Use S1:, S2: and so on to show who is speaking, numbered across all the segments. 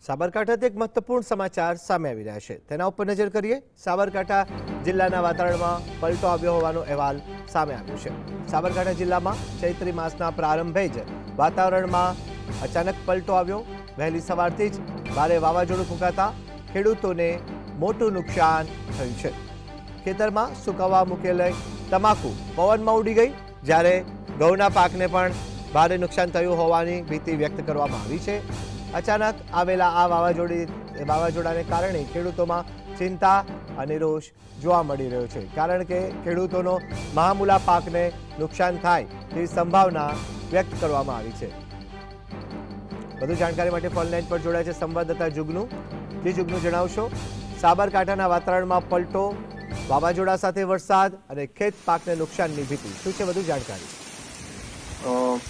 S1: સાબરકાંઠાથી એક મહત્વપૂર્ણ સમાચાર સામે આવી રહ્યા છે, તેના ઉપર નજર કરીએ। સાબરકાંઠા જિલ્લાના વાતાવરણમાં પલટો આવ્યો હોવાનો અહેવાલ સામે આવ્યો છે। સાબરકાંઠા જિલ્લામાં ચૈત્રી માસના પ્રારંભે જ વાતાવરણમાં અચાનક પલટો આવ્યો। વહેલી સવારથી જ ભારે વાવાઝોડું ફૂંકાતા ખેડૂતોને મોટું નુકસાન થયું છે। ખેતરમાં સુકાવા મૂકેલી તમાકુ પવનમાં ઉડી ગઈ, જ્યારે ઘઉંના પાકને પણ ભારે નુકસાન થયું હોવાની ભીતિ વ્યક્ત કરવામાં આવી છે। અચાનક આવેલા આ વાવાઝોડાને કારણે ખેડૂતોમાં ચિંતા અને રોષ જોવા મળી રહ્યો છે, કારણ કે ખેડૂતોનો મહામૂલા પાકને નુકસાન થાય તેવી સંભાવના વ્યક્ત કરવામાં આવી છે। વધુ જાણકારી માટે ફોન લાઈન પર જોડાય છે સંવાદદાતા જુગનુ। જુગનુ, જણાવશો, સાબરકાંઠાના વાતાવરણમાં પલટો, વાવાઝોડા સાથે વરસાદ અને ખેત પાકને નુકસાનની ભીતિ, શું છે વધુ જાણકારી?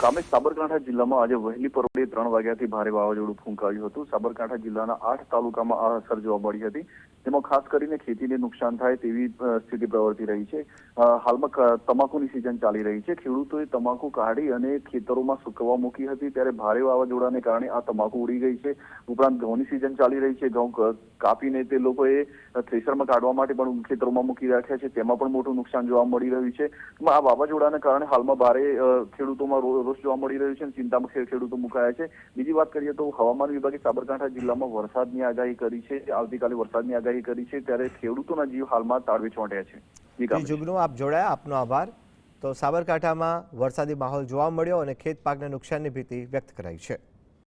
S2: કામેશ, સાબરકાંઠા જિલ્લામાં આજે વહેલી પરોઢે 3 વાગ્યાથી ભારે વાવાઝોડું ફૂંકાયું હતું। સાબરકાંઠા જિલ્લાના 8 તાલુકામાં આ અસર જોવા મળી હતી, જેમાં ખાસ કરીને ખેતીને નુકસાન થાય તેવી સ્થિતિ પ્રવર્તી રહી છે। હાલમાં તમાકુની સિઝન ચાલી રહી છે। ખેડૂતોએ તમાકુ કાઢી અને ખેતરોમાં સુકવવા મૂકી હતી, ત્યારે ભારે વાવાઝોડાને કારણે આ તમાકુ ઉડી ગઈ છે। ઉપરાંત ઘઉંની સિઝન ચાલી રહી છે, ઘઉં કાપીને તે લોકોએ થ્રેશરમાં કાઢવા માટે પણ ખેતરોમાં મૂકી રાખ્યા છે, તેમાં પણ મોટું નુકસાન જોવા મળી રહ્યું છે। આ વાવાઝોડાને કારણે હાલમાં ભારે ખેડૂતોમાં રોષ જોવા મળી રહ્યું છે અને ચિંતામાં ખેડૂતો મુકાયા છે। બીજી વાત કરીએ તો હવામાન વિભાગે સાબરકાંઠા જિલ્લામાં વરસાદની આગાહી કરી છે, આવતીકાલે વરસાદની આગાહી કરી છે, ત્યારે ખેડૂતોના જીવ હાલમાં તાળવે ચોંટ્યા છે।
S1: જુગનુ, આપ જોડાયા, આપનો આભાર। તો સાબરકાંઠામાં વરસાદી માહોલ જોવા મળ્યો અને ખેત પાકને નુકસાનની ભીતિ વ્યક્ત કરાઈ છે।